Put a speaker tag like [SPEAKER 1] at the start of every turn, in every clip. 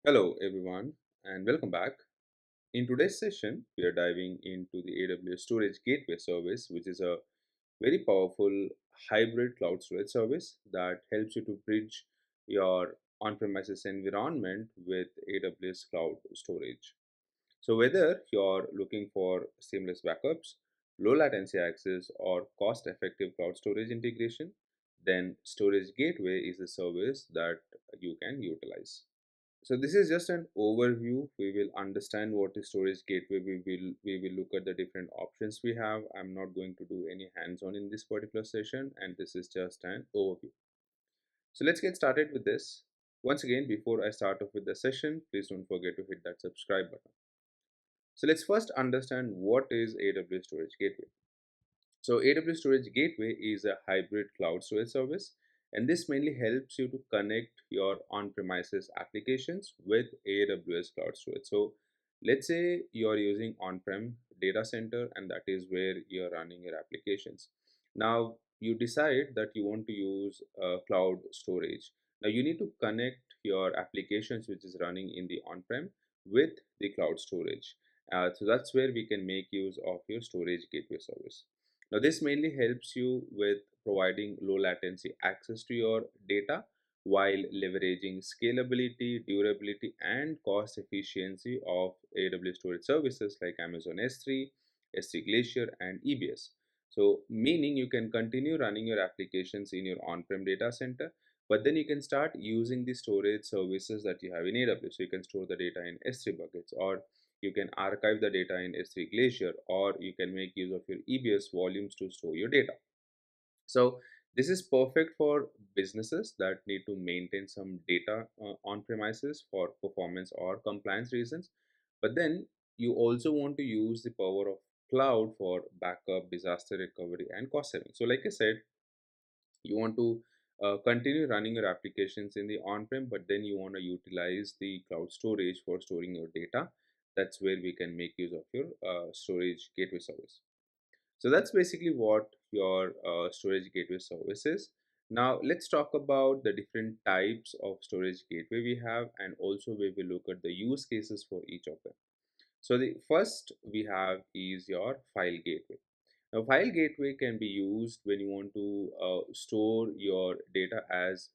[SPEAKER 1] Hello, everyone, and welcome back. In today's session, we are diving into the AWS Storage Gateway service, which is a very powerful hybrid cloud storage service that helps you to bridge your on premises environment with AWS cloud storage. So, whether you're looking for seamless backups, low latency access, or cost effective cloud storage integration, then Storage Gateway is a service that you can utilize. So this is just an overview. We will understand what is storage gateway. We will look at the different options we have. I'm not going to do any hands-on in this particular session, and this is just an overview. So let's get started with this. Once again, before I start off with the session, please don't forget to hit that subscribe button. So let's first understand what is AWS Storage Gateway. So AWS Storage Gateway is a hybrid cloud storage service, and this mainly helps you to connect your on-premises applications with AWS cloud storage. So let's say you're using on-prem data center, and that is where you're running your applications. Now you decide that you want to use cloud storage. Now you need to connect your applications which is running in the on-prem with the cloud storage. So that's where we can make use of your storage gateway service. Now, this mainly helps you with providing low latency access to your data while leveraging scalability, durability, and cost efficiency of AWS storage services like Amazon S3, S3 Glacier, and EBS. So, meaning you can continue running your applications in your on prem data center, but then you can start using the storage services that you have in AWS. So, you can store the data in S3 buckets, or you can archive the data in S3 Glacier, or you can make use of your EBS volumes to store your data. So this is perfect for businesses that need to maintain some data on premises for performance or compliance reasons. But then you also want to use the power of cloud for backup, disaster recovery, and cost saving. So like I said, you want to continue running your applications in the on-prem, but then you want to utilize the cloud storage for storing your data. That's where we can make use of your storage gateway service. So that's basically what your storage gateway service is. Now let's talk about the different types of storage gateway we have, and also we will look at the use cases for each of them. So the first we have is your file gateway. Now, file gateway can be used when you want to store your data as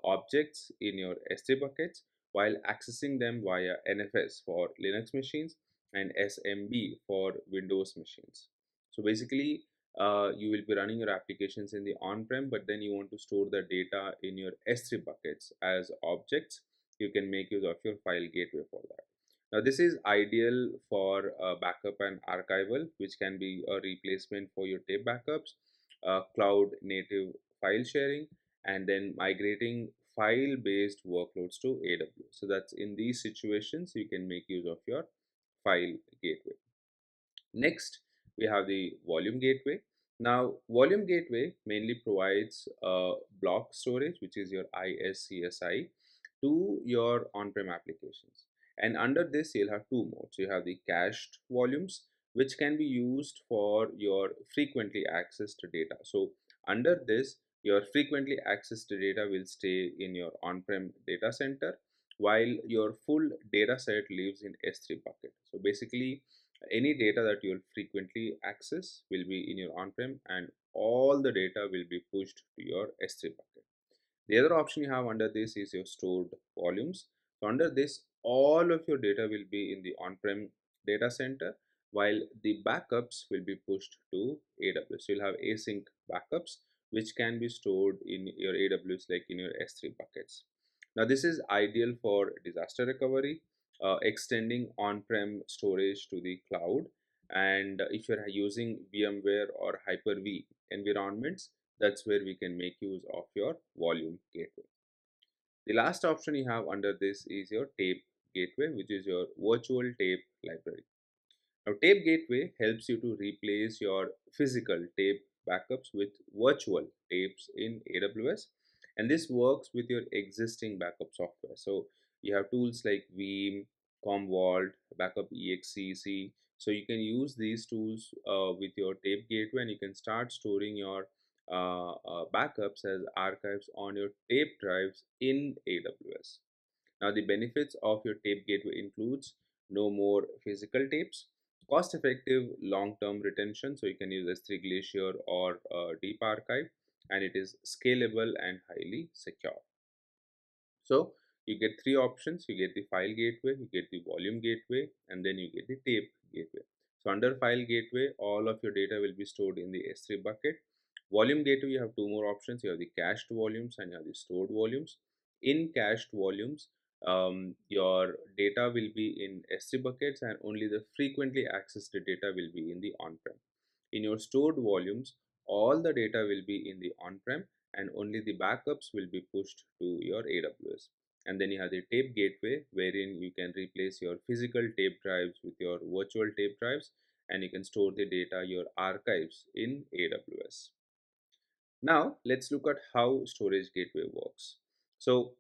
[SPEAKER 1] objects in your S3 buckets while accessing them via NFS for Linux machines and SMB for Windows machines. So basically, you will be running your applications in the on-prem, but then you want to store the data in your S3 buckets as objects. You can make use of your file gateway for that. Now, this is ideal for backup and archival, which can be a replacement for your tape backups, cloud native file sharing, and then migrating file based workloads to AWS. So, that's in these situations you can make use of your file gateway. Next, we have the volume gateway. Now, volume gateway mainly provides block storage, which is your ISCSI, to your on-prem applications. And under this, you'll have two modes. You have the cached volumes, which can be used for your frequently accessed data. So under this, your frequently accessed data will stay in your on-prem data center, while your full data set lives in S3 bucket. So basically, any data that you'll frequently access will be in your on-prem, and all the data will be pushed to your S3 bucket. The other option you have under this is your stored volumes. So under this, all of your data will be in the on-prem data center, while the backups will be pushed to AWS. So you'll have async backups which can be stored in your AWS like in your S3 buckets. Now this is ideal for disaster recovery, extending on-prem storage to the cloud. And if you're using VMware or Hyper-V environments, that's where we can make use of your volume gateway. The last option you have under this is your tape gateway, which is your virtual tape library. Now, tape gateway helps you to replace your physical tape backups with virtual tapes in AWS, and this works with your existing backup software. So you have tools like Veeam, Commvault, Backup EXEC. So you can use these tools with your tape gateway, and you can start storing your backups as archives on your tape drives in AWS. Now, the benefits of your tape gateway includes no more physical tapes, cost-effective long-term retention, so you can use S3 Glacier or Deep Archive, and it is scalable and highly secure. So you get three options. You get the file gateway, you get the volume gateway, and then you get the tape gateway. So under file gateway, all of your data will be stored in the S3 bucket. Volume gateway, you have two more options. You have the cached volumes and you have the stored volumes. In cached volumes, your data will be in S3 buckets and only the frequently accessed data will be in the on-prem. In your stored volumes, all the data will be in the on-prem and only the backups will be pushed to your AWS. And then you have the tape gateway, wherein you can replace your physical tape drives with your virtual tape drives, and you can store the data, your archives, in AWS. Now let's look at how storage gateway works. So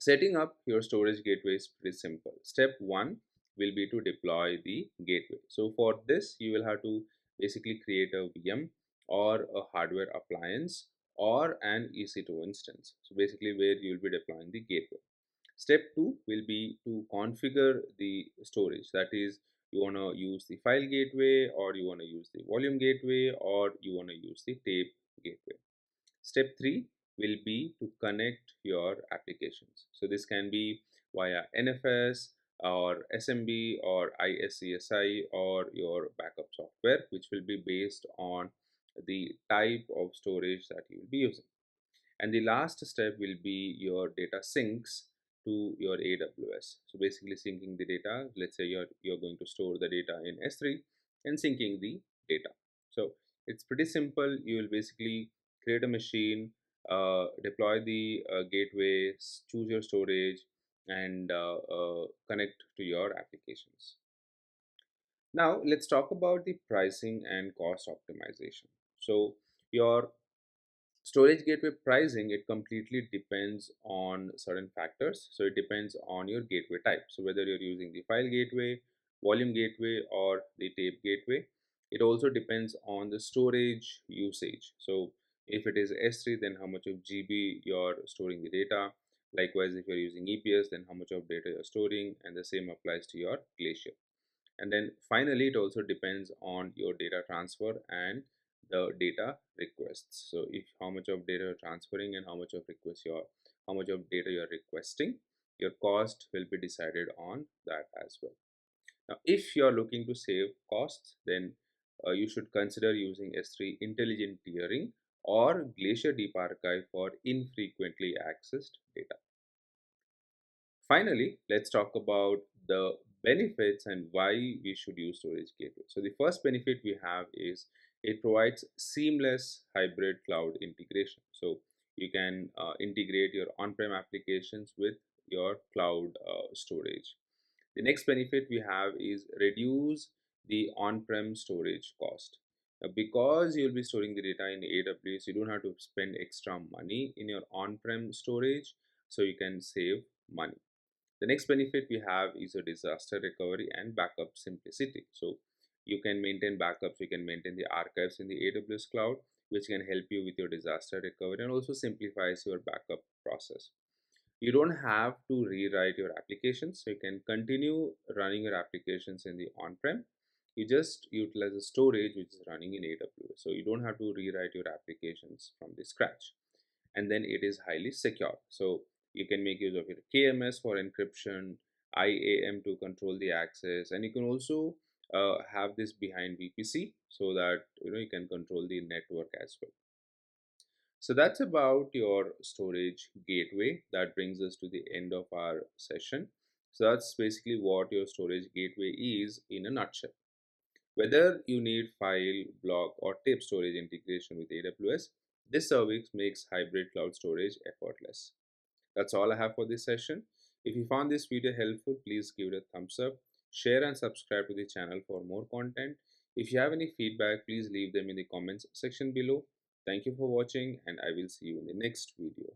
[SPEAKER 1] setting up your storage gateway is pretty simple. Step one will be to deploy the gateway. So for this, you will have to basically create a VM or a hardware appliance or an EC2 instance. So basically where you will be deploying the gateway. Step two will be to configure the storage. That is, you want to use the file gateway, or you want to use the volume gateway, or you want to use the tape gateway. Step 3 will be to connect your applications. So this can be via NFS or SMB or ISCSI or your backup software, which will be based on the type of storage that you will be using. And the last step will be your data syncs to your AWS. So basically syncing the data. Let's say you're going to store the data in S3 and syncing the data. So it's pretty simple. You will basically create a machine, deploy the gateway, choose your storage, and connect to your applications. Now let's talk about the pricing and cost optimization. So your storage gateway pricing, it completely depends on certain factors. So it depends on your gateway type. So whether you're using the file gateway, volume gateway, or the tape gateway. It also depends on the storage usage. So if it is S3, then how much of GB you're storing the data. Likewise, if you're using EPS, then how much of data you're storing, and the same applies to your Glacier. And then finally, it also depends on your data transfer and the data requests. So if how much of data you're transferring and how much of data you're requesting, your cost will be decided on that as well. Now if you're looking to save costs, then you should consider using S3 intelligent tiering or Glacier Deep Archive for infrequently accessed data. Finally, let's talk about the benefits and why we should use storage gateway. So the first benefit we have is it provides seamless hybrid cloud integration. So you can integrate your on-prem applications with your cloud storage. The next benefit we have is reduce the on-prem storage cost. Now, because you'll be storing the data in AWS, you don't have to spend extra money in your on-prem storage, so you can save money. The next benefit we have is a disaster recovery and backup simplicity. So you can maintain backups, you can maintain the archives in the AWS cloud, which can help you with your disaster recovery and also simplifies your backup process. You don't have to rewrite your applications, so you can continue running your applications in the on-prem. You just utilize the storage which is running in AWS, so you don't have to rewrite your applications from the scratch. And then it is highly secure, so you can make use of your KMS for encryption, IAM to control the access, and you can also have this behind VPC so that you can control the network as well. So that's about your storage gateway. That brings us to the end of our session. So that's basically what your storage gateway is in a nutshell. Whether you need file, block, or tape storage integration with AWS, this service makes hybrid cloud storage effortless. That's all I have for this session. If you found this video helpful, please give it a thumbs up, share and subscribe to the channel for more content. If you have any feedback, please leave them in the comments section below. Thank you for watching, and I will see you in the next video.